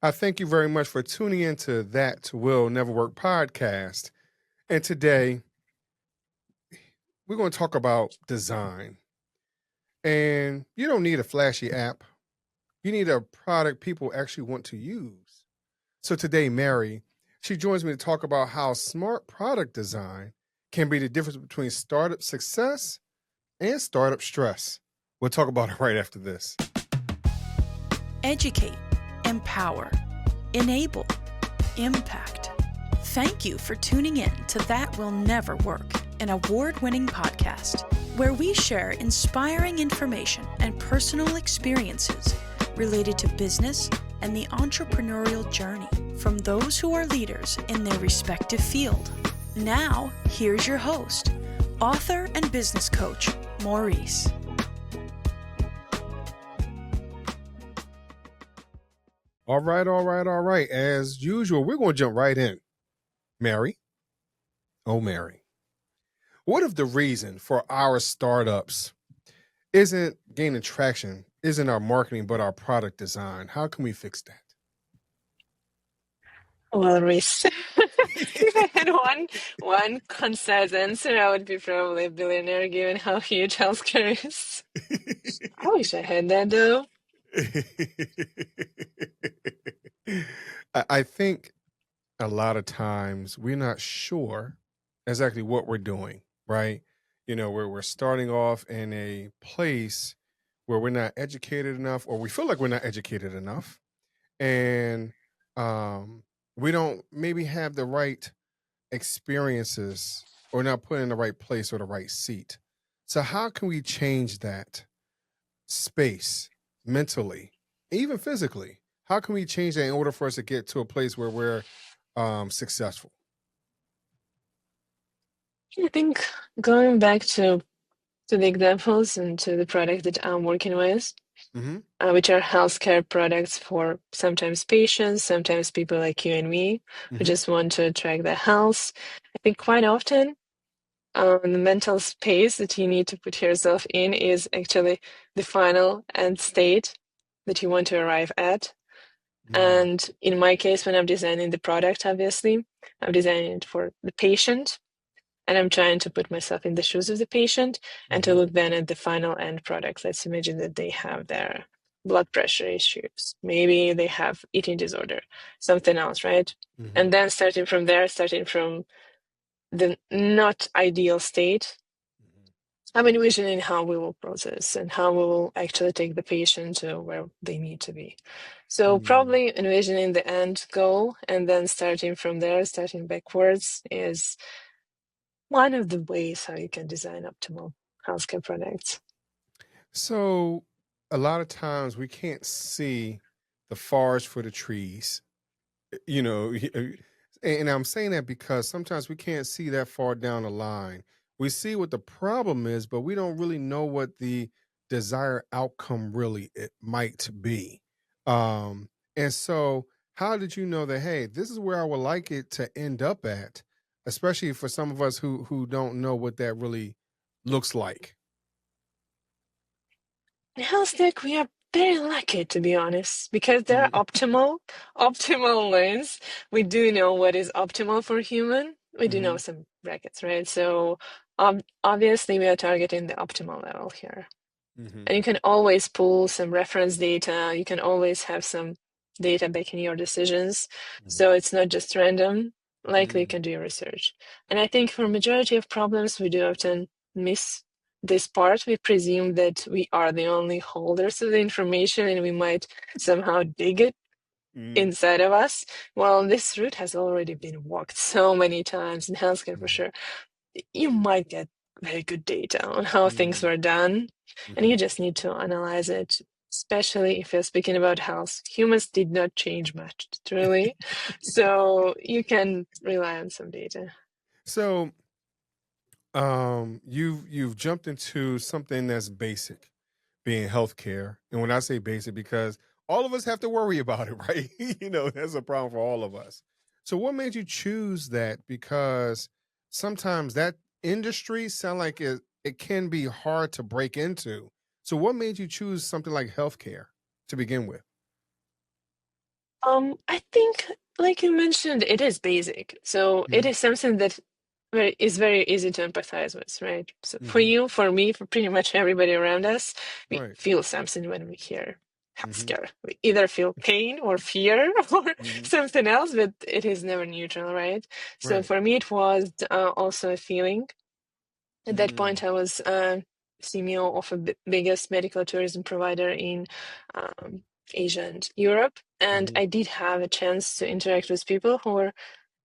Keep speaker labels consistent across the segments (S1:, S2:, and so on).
S1: I thank you very much for tuning into That Will Never Work podcast. And today we're going to talk about design. And you don't need a flashy app, you need a product people actually want to use. So today, Mary, she joins me to talk about how smart product design can be the difference between startup success and startup stress. We'll talk about it right after this.
S2: Educate, empower, enable, impact. Thank you for tuning in to That Will Never Work, an award-winning podcast where we share inspiring information and personal experiences related to business and the entrepreneurial journey from those who are leaders in their respective field. Now, here's your host, author and business coach, Maurice.
S1: All right. As usual, we're going to jump right in. Mary, oh Mary, what if the reason for our startups isn't gaining traction, isn't our marketing, but our product design? How can we fix that?
S3: Well, Reese, if I had one concise answer, I would be probably a billionaire given how huge healthcare is. I wish I had that though.
S1: I think a lot of times we're not sure exactly what we're doing, right? You know, we're starting off in a place where we're not educated enough, or we feel like we're not educated enough, and we don't maybe have the right experiences or not put in the right place or the right seat. So how can we change that space mentally, even physically? How can we change that in order for us to get to a place where we're successful?
S3: I think going back to the examples and to the product that I'm working with,
S1: Mm-hmm.
S3: which are healthcare products for sometimes patients, sometimes people like you and me who
S1: Mm-hmm.
S3: just want to track their health. I think quite often the mental space that you need to put yourself in is actually the final end state that you want to arrive at. And in my case, when I'm designing the product, obviously, I'm designing it for the patient. And I'm trying to put myself in the shoes of the patient and to look then at the final end product. Let's imagine that they have their blood pressure issues. Maybe they have eating disorder, something else, right?
S1: Mm-hmm.
S3: And then starting from there, starting from the not ideal state, I'm envisioning how we will process and how we will actually take the patient to where they need to be. So probably envisioning the end goal and then starting from there, starting backwards is one of the ways how you can design optimal healthcare products.
S1: So a lot of times we can't see the forest for the trees, you know, and I'm saying that because sometimes we can't see that far down the line. We see what the problem is, but we don't really know what the desired outcome really it might be. And so how did you know that, hey, this is where I would like it to end up at, especially for some of us who don't know what that really looks like?
S3: In health tech, we are very lucky, to be honest, because there are optimal lanes. We do know what is optimal for human. We do know some brackets, right? So obviously we are targeting the optimal level here. And you can always pull some reference data. You can always have some data backing your decisions. So it's not just random. Likely you can do your research. And I think for majority of problems, we do often miss this part. We presume that we are the only holders of the information and we might somehow dig it inside of us. Well, this route has already been walked so many times in healthcare for sure. You might get very good data on how things were done, and you just need to analyze it, especially if you're speaking about health. Humans did not change much, truly. So you can rely on some data.
S1: So you've jumped into something that's basic, being healthcare. And when I say basic, because all of us have to worry about it, right? You know, that's a problem for all of us. So what made you choose that? Because sometimes that industry sound like it can be hard to break into. So what made you choose something like healthcare to begin with?
S3: I think, like you mentioned, it is basic. So it
S1: Mhm,
S3: is something that is very easy to empathize with, right? So for
S1: mhm,
S3: you, for me, for pretty much everybody around us, we
S1: right,
S3: feel something when we hear
S1: mhm,
S3: healthcare. We either feel pain or fear or
S1: mhm,
S3: something else, but it is never neutral, right? So
S1: right,
S3: for me, it was also a feeling. At that
S1: mm,
S3: point, I was CMO of a biggest medical tourism provider in um, Asia and Europe, and
S1: mhm,
S3: I did have a chance to interact with people who were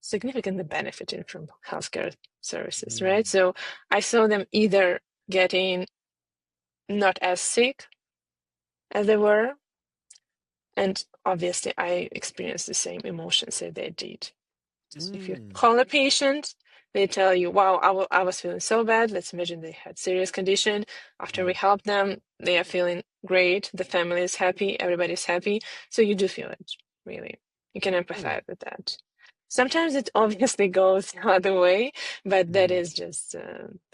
S3: significantly benefiting from healthcare services, right?
S1: mm,
S3: So I saw them either getting not as sick as they were, and obviously I experienced the same emotions that they did. If you
S1: mm,
S3: call a patient, they tell you, wow, I was feeling so bad. Let's imagine they had serious condition. After we
S1: right,
S3: help them, they are feeling great. The family is happy. Everybody's happy. So you do feel it, really. You can
S1: mm,
S3: empathize with that. Sometimes it obviously goes the other way, but that
S1: mhm,
S3: is just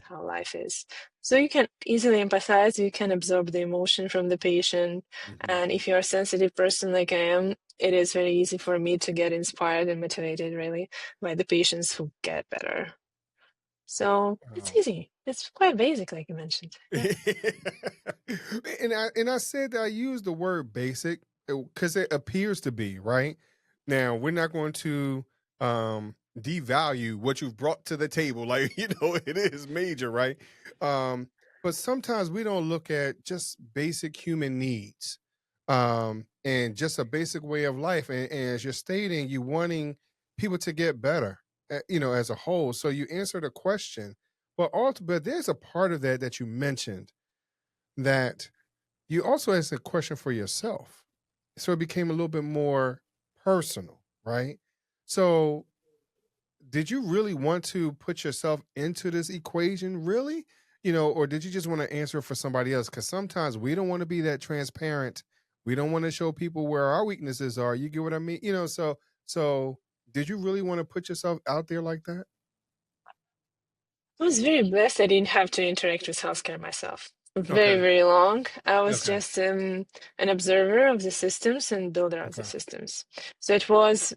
S3: how life is. So you can easily empathize. You can absorb the emotion from the patient.
S1: mhm,
S3: And if you're a sensitive person like I am, it is very easy for me to get inspired and motivated, really, by the patients who get better. So it's
S1: wow.
S3: easy. It's quite basic, like you mentioned. Yeah.
S1: And I said that I used the word basic because it appears to be right. Now we're not going to devalue what you've brought to the table, like it is major, right? Um, but sometimes we don't look at just basic human needs, and just a basic way of life. And as you're stating, you wanting people to get better, as a whole. So you answered a question, but there's a part of that that you mentioned that you also asked a question for yourself. So it became a little bit more personal, right? So did you really want to put yourself into this equation, really? Or did you just want to answer for somebody else? Because sometimes we don't want to be that transparent. We don't want to show people where our weaknesses are. You get what I mean? So did you really want to put yourself out there like that?
S3: I was very blessed I didn't have to interact with healthcare myself. Very,
S1: Okay.
S3: very long. I was
S1: Okay.
S3: just an observer of the systems and builder of the
S1: Okay.
S3: systems. So it was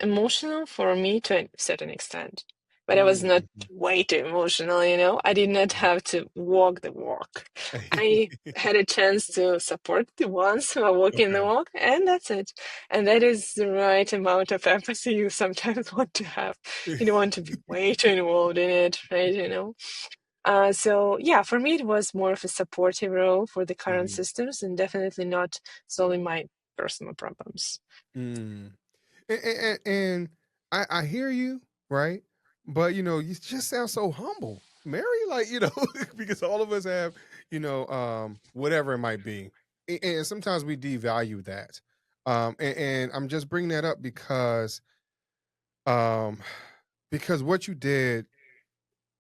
S3: emotional for me to a certain extent, but I was not
S1: Mhm.
S3: way too emotional, you know. I did not have to walk the walk. I had a chance to support the ones who are walking the
S1: Okay.
S3: walk, and that's it. And that is the right amount of empathy you sometimes want to have. You don't want to be way too involved in it, right? You know. So yeah, for me it was more of a supportive role for the current
S1: Mhm.
S3: systems, and definitely not solving my personal problems.
S1: Mm. And I hear you, right? But you just sound so humble, Mary. Like because all of us have, whatever it might be, and sometimes we devalue that. And I'm just bringing that up um, because what you did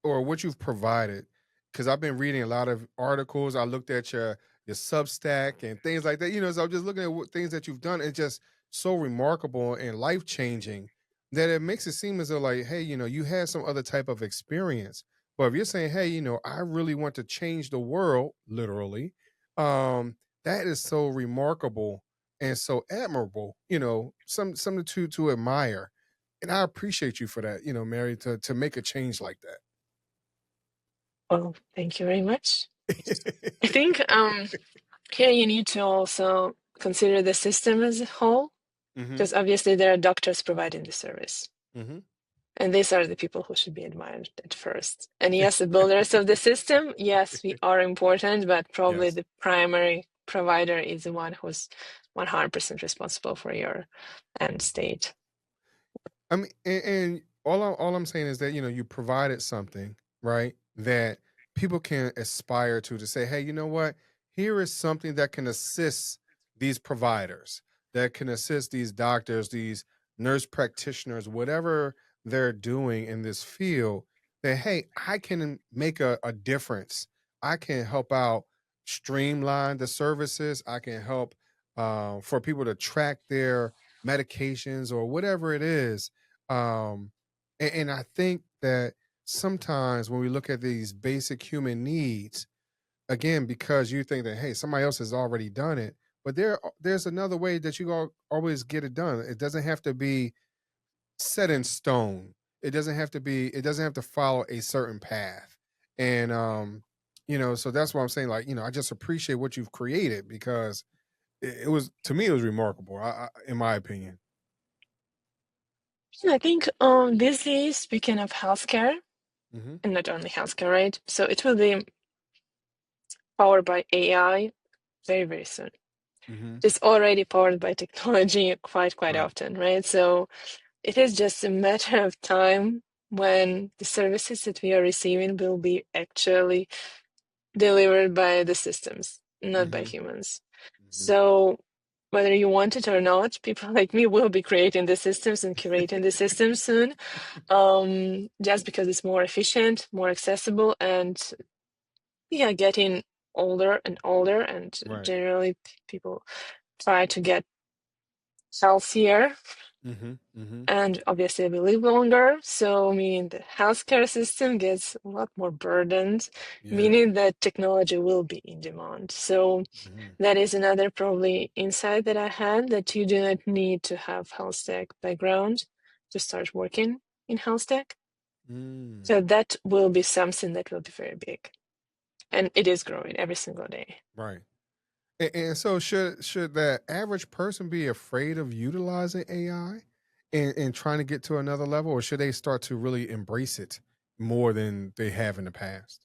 S1: or what you've provided, because I've been reading a lot of articles. I looked at your Substack and things like that. So I'm just looking at things that you've done. It's just so remarkable and life changing that it makes it seem as though like, hey, you had some other type of experience. But if you're saying, hey, I really want to change the world, literally, um, that is so remarkable and so admirable. Something to admire. And I appreciate you for that, Mary, to make a change like that.
S3: Well, thank you very much. I think here you need to also consider the system as a whole,
S1: Mhm,
S3: because obviously there are doctors providing the service.
S1: mhm.
S3: And these are the people who should be admired at first. And yes, the builders of the system, yes, we are important, but probably
S1: Yes.
S3: the primary provider is the one who's 100% responsible for your end state.
S1: I mean, and all I'm saying is that you provided something, right, that people can aspire to say, hey, you know what? Here is something that can assist these providers, that can assist these doctors, these nurse practitioners, whatever they're doing in this field. That hey, I can make a difference. I can help out, streamline the services. I can help for people to track their medications or whatever it is, and I think that sometimes when we look at these basic human needs, again, because you think that, hey, somebody else has already done it, but there's another way that you always get it done. It doesn't have to be set in stone. It doesn't have to follow a certain path. And so that's why I'm saying, like, I just appreciate what you've created because it was, to me, it was remarkable. In my opinion.
S3: I think these days, speaking of healthcare,
S1: Mhm.
S3: and not only healthcare, right? So it will be powered by AI very, very soon.
S1: Mhm.
S3: It's already powered by technology quite
S1: Right.
S3: often, right? So it is just a matter of time when the services that we are receiving will be actually delivered by the systems, not by
S1: Mhm.
S3: humans.
S1: Mhm.
S3: So whether you want it or not, people like me will be creating the systems and curating the systems soon, just because it's more efficient, more accessible, and yeah, getting older and older, and
S1: Right.
S3: generally people try to get healthier,
S1: Mhm. Mhm.
S3: and obviously we live longer. So meaning the healthcare system gets a lot more burdened,
S1: Yeah.
S3: meaning that technology will be in demand. So
S1: Mhm.
S3: that is another probably insight that I had, that you do not need to have health tech background to start working in health tech.
S1: Mm.
S3: So that will be something that will be very big. And it is growing every single day.
S1: Right. And so should the average person be afraid of utilizing AI and trying to get to another level, or should they start to really embrace it more than they have in the past?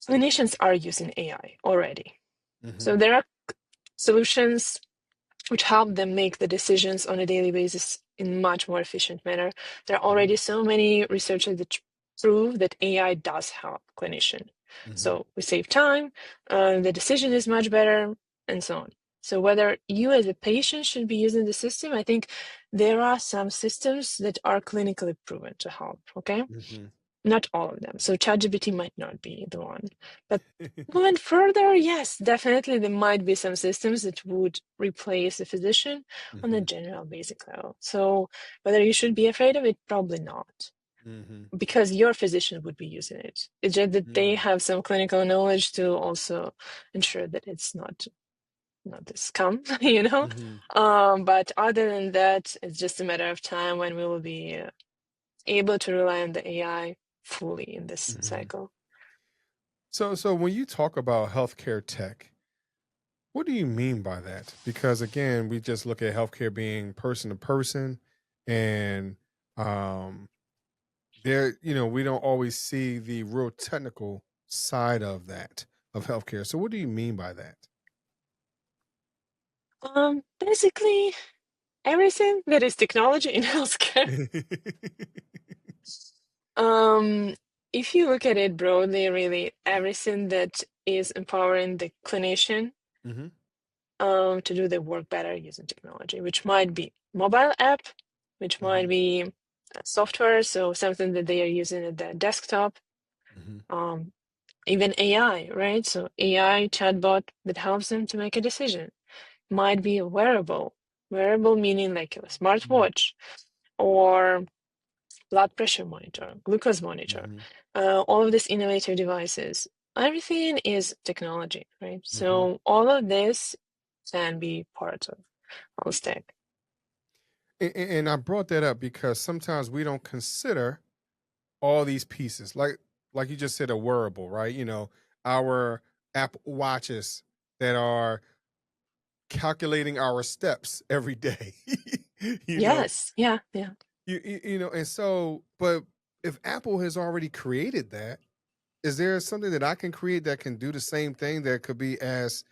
S3: Clinicians are using AI already. So
S1: Mhm.
S3: there are solutions which help them make the decisions on a daily basis in much more efficient manner. There are
S1: Mhm.
S3: already so many researchers that prove that AI does help clinician.
S1: Mhm.
S3: So we save time, the decision is much better, and so on. So whether you as a patient should be using the system, I think there are some systems that are clinically proven to help. Okay,
S1: Mhm.
S3: not all of them. So ChatGPT might not be the one. But going further, yes, definitely there might be some systems that would replace a physician on a
S1: Mhm.
S3: general basic level. So whether you should be afraid of it, probably not,
S1: Mhm.
S3: because your physician would be using it. It's just that they
S1: Mm.
S3: have some clinical knowledge to also ensure that it's not a scam, you know.
S1: Mhm.
S3: But other than that, it's just a matter of time when we will be able to rely on the AI fully in this
S1: Mhm.
S3: cycle.
S1: So when you talk about healthcare tech, what do you mean by that? Because again, we just look at healthcare being person to person, and um, we don't always see the real technical side of that of healthcare. So, what do you mean by that?
S3: Basically, everything that is technology in healthcare. Um, if you look at it broadly, really, everything that is empowering the clinician
S1: Hmm.
S3: to do the work better using technology, which might be mobile app, which might
S1: Hmm.
S3: be software, so something that they are using at their desktop,
S1: Hmm.
S3: um, even AI, right? So AI chatbot that helps them to make a decision. Might be a wearable. Wearable meaning like a smartwatch or blood pressure monitor, glucose monitor,
S1: Hmm.
S3: all of these innovative devices. Everything is technology, right?
S1: Hmm.
S3: So all of this can be part of our stack.
S1: And I brought that up because sometimes we don't consider all these pieces, like you just said, a wearable, right? Our Apple watches that are calculating our steps every day. you know,
S3: Yes, yeah, yeah.
S1: and so, but if Apple has already created that, is there something that I can create that can do the same thing that could be as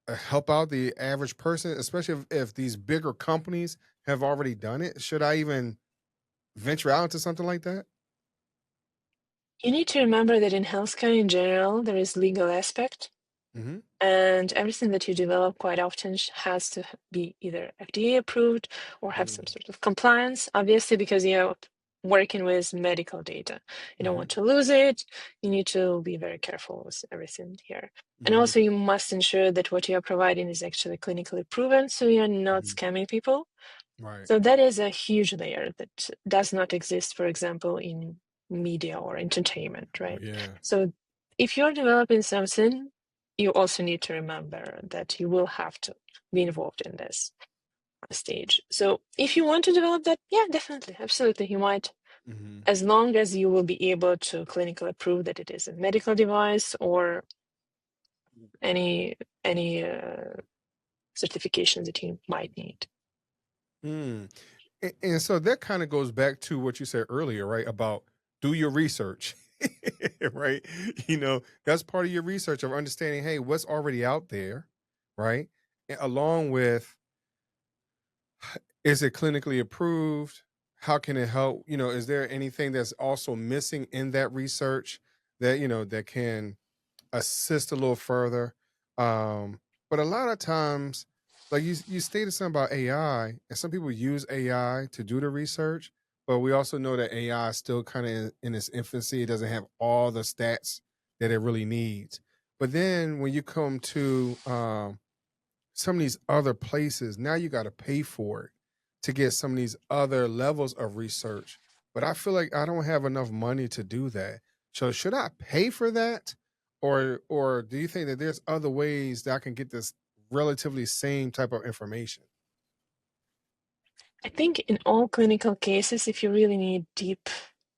S1: help out the average person, especially if these bigger companies have already done it? Should I even venture out into something like that?
S3: You need to remember that in healthcare in general, there is legal aspect.
S1: Hmm.
S3: And everything that you develop quite often has to be either FDA approved or have some sort of compliance, obviously, because you're working with medical data. You don't
S1: Hmm.
S3: want to lose it. You need to be very careful with everything here. And
S1: Hmm.
S3: also, you must ensure that what you are providing is actually clinically proven, so you're not
S1: Hmm.
S3: scamming people.
S1: Right.
S3: So that is a huge layer that does not exist, for example, in media or entertainment,
S1: Oh
S3: right?
S1: yeah.
S3: So if you're developing something, you also need to remember that you will have to be involved in this stage. So if you want to develop that, yeah, definitely, absolutely, you might,
S1: Hmm.
S3: as long as you will be able to clinically prove that it is a medical device or any certifications that you might need.
S1: Mm. And so that kind of goes back to what you said earlier, right? About do your research, right? That's part of your research of understanding, hey, what's already out there, right? Along with, is it clinically approved? How can it help? Is there anything that's also missing in that research that can assist a little further? But a lot of times, like you stated something about AI, and some people use AI to do the research, but we also know that AI is still kind of in its infancy. It doesn't have all the stats that it really needs. But then when you come to some of these other places, now you got to pay for it to get some of these other levels of research. But I feel like I don't have enough money to do that. So should I pay for that? Or do you think that there's other ways that I can get this relatively same type of information?
S3: I think in all clinical cases, if you really need deep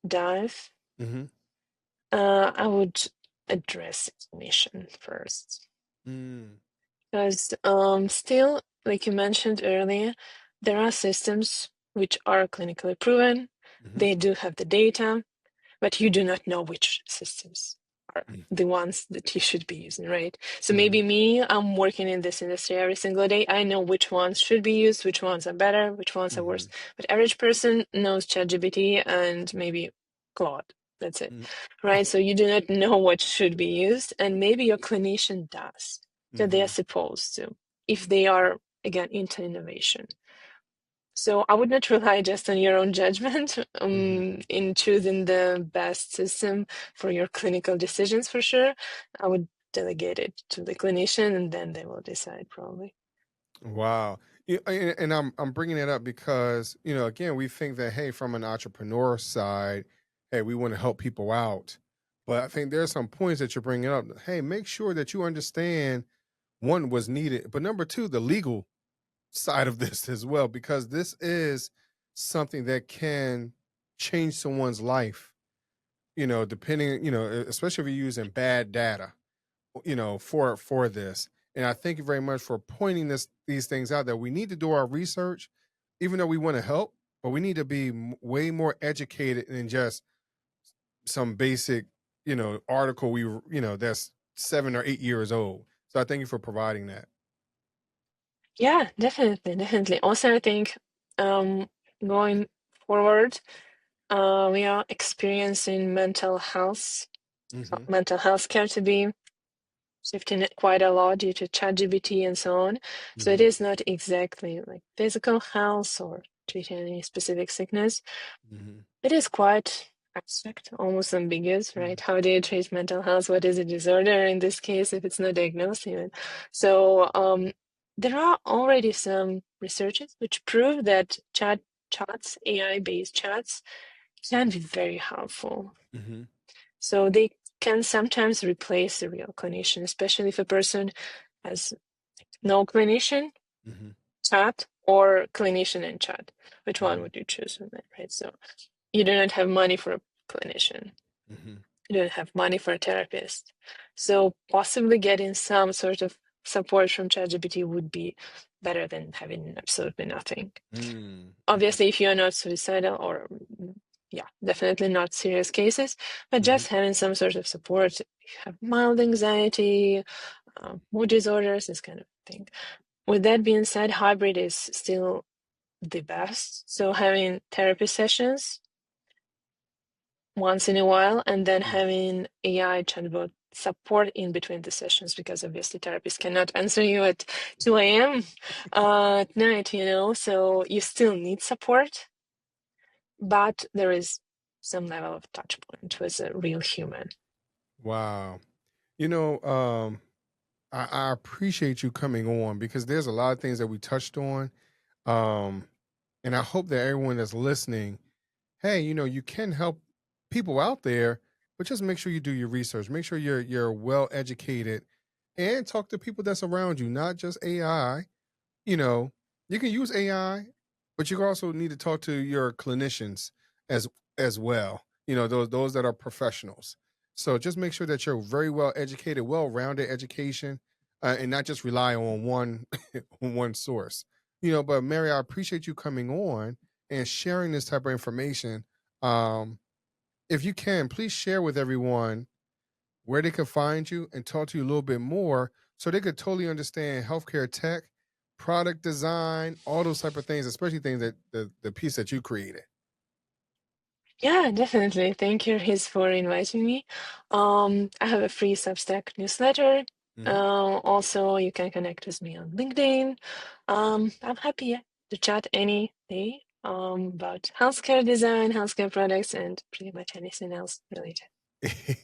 S3: dive,
S1: Mm-hmm.
S3: I would address clinician first.
S1: Mm.
S3: Because still, like you mentioned earlier, there are systems which are clinically proven.
S1: Mm-hmm.
S3: They do have the data, but you do not know which systems are the ones that you should be using, right? So
S1: Mm-hmm.
S3: maybe me, I'm working in this industry every single day. I know which ones should be used, which ones are better, which ones are
S1: Mm-hmm.
S3: worse. But average person knows ChatGPT and maybe Claude. That's it, right? So you do not know what should be used, and maybe your clinician does. So they are
S1: Mm-hmm.
S3: supposed to, if they are, again, into innovation. So I would not rely just on your own judgment
S1: Mm-hmm.
S3: in choosing the best system for your clinical decisions for sure. I would delegate it to the clinician and then they will decide probably.
S1: Wow. And I'm bringing it up because, again, we think that, hey, from an entrepreneur side, hey, we want to help people out. But I think there's some points that you're bringing up. Hey, make sure that you understand one was needed, but number two, the legal side of this as well, because this is something that can change someone's life, depending, especially if you're using bad data for this. And I thank you very much for pointing these things out, that we need to do our research, even though we want to help, but we need to be way more educated than just some basic, article that's 7 or 8 years old. So I thank you for providing that.
S3: Yeah, definitely, definitely. Also, I think going forward, we are experiencing
S1: Hmm.
S3: mental health care to be shifting it quite a lot due to ChatGPT and so on. So it
S1: Hmm.
S3: is not exactly like physical health or treating any specific sickness.
S1: Hmm.
S3: It is quite abstract, almost ambiguous, right? How do you treat mental health? What is a disorder in this case if it's not diagnosed even? So there are already some researches which prove that chats, AI-based chats, can be very helpful.
S1: Hmm.
S3: So they can sometimes replace the real clinician, especially if a person has no clinician
S1: Hmm.
S3: chat or clinician and chat. Which one
S1: Hmm.
S3: would you choose from that, right? So you do not have money for a clinician.
S1: Hmm.
S3: You don't have money for a therapist. So possibly getting some sort of support from ChatGPT would be better than having absolutely nothing.
S1: Mm. Mhm.
S3: Obviously, if you're not suicidal or yeah, definitely not serious cases, but
S1: Mhm.
S3: just having some sort of support, if you have mild anxiety, mood disorders, this kind of thing. With that being said, hybrid is still the best. So having therapy sessions once in a while and then
S1: Mm.
S3: having AI chatbot support in between the sessions because obviously therapists cannot answer you at 2 a.m. At night, so you still need support, but there is some level of touch point with a real human.
S1: Wow. You know, I appreciate you coming on because there's a lot of things that we touched on. Um, and I hope that everyone that's listening, hey, you can help people out there, but just make sure you do your research. Make sure you're well educated and talk to people that's around you, not just AI. You know, you can use AI, but you also need to talk to your clinicians as as well. You know, those that are professionals. So just make sure that you're very well educated, well-rounded education, and not just rely on one on one source. You know, but Mary, I appreciate you coming on and sharing this type of information. Um, if you can, please share with everyone where they could find you and talk to you a little bit more so they could totally understand healthcare tech, product design, all those type of things, especially things that the piece that you created.
S3: Yeah, definitely. Thank you, Riz, for inviting me. I have a free Substack newsletter.
S1: Hmm.
S3: Also, you can connect with me on LinkedIn. I'm happy, yeah, to chat any day about healthcare design, healthcare products, and pretty much anything else related.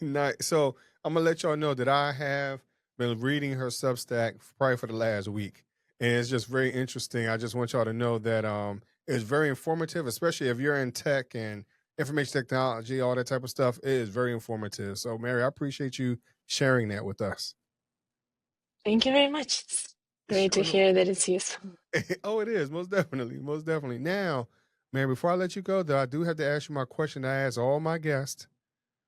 S1: Nice. So I'm gonna let y'all know that I have been reading her Substack probably for the last week, and it's just very interesting. I just want y'all to know that it's very informative, especially if you're in tech and information technology, all that type of stuff. It is very informative. So Mary, I appreciate you sharing that with us.
S3: Thank you very much. It's great to
S1: Sure. No.
S3: hear that it's useful.
S1: Oh, it is most definitely, most definitely. Now, Mary, before I let you go, though, I do have to ask you my question I ask all my guests.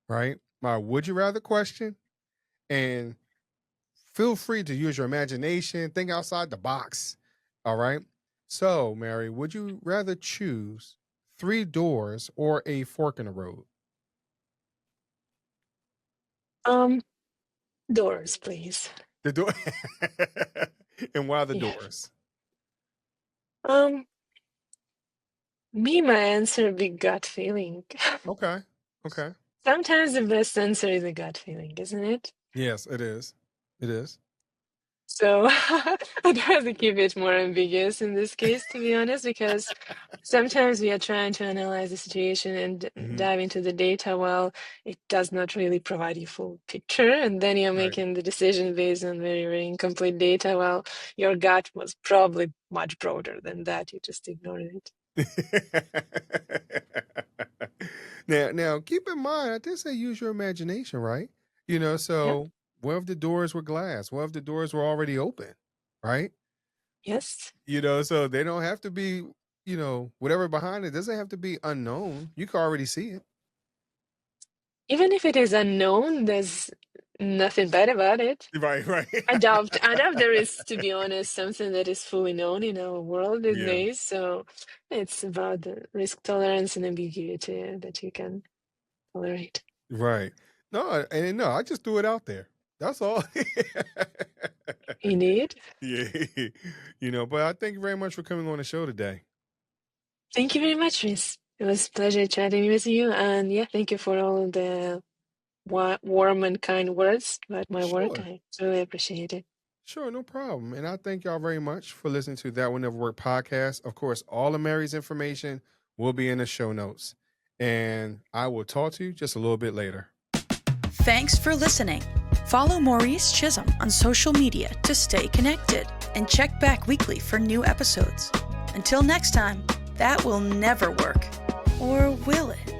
S1: Right, my would you rather question, and feel free to use your imagination, think outside the box. All right. So, Mary, would you rather choose three doors or a fork in the road?
S3: Um, Doors, please.
S1: The door. And why the
S3: Yeah.
S1: doors?
S3: Um, my answer would be gut feeling.
S1: Okay. Okay.
S3: Sometimes the best answer is a gut feeling, isn't it?
S1: Yes, it is. It is.
S3: So I'd rather keep it more ambiguous in this case, to be honest, because sometimes we are trying to analyze the situation and
S1: Hmm.
S3: dive into the data. Well, it does not really provide you full picture, and then you're
S1: Right.
S3: making the decision based on very, very incomplete data. Well, your gut was probably much broader than that. You just ignored it.
S1: Now, keep in mind, I did say use your imagination, right? You know,
S3: Yeah.
S1: so what if the doors were glass? What if the doors were already open, right?
S3: Yes.
S1: You know, so they don't have to be, whatever behind it doesn't have to be unknown. You can already see it.
S3: Even if it is unknown, there's nothing bad about it.
S1: Right, right.
S3: I doubt there is, to be honest, something that is fully known in our world these
S1: Yeah,
S3: days. So it's about the risk tolerance and ambiguity that you can tolerate.
S1: right. No, and no, I just threw it out there. That's all.
S3: Indeed.
S1: Yeah. But I thank you very much for coming on the show today.
S3: Thank you very much, Miss. It was a pleasure chatting with you. And yeah, thank you for all the warm and kind words about my work.
S1: Sure.
S3: I really appreciate it.
S1: Sure, no problem. And I thank y'all very much for listening to That Will Never Work podcast. Of course, all of Mary's information will be in the show notes. And I will talk to you just a little bit later.
S2: Thanks for listening. Follow Maurice Chism on social media to stay connected and check back weekly for new episodes. Until next time, that will never work. Or will it?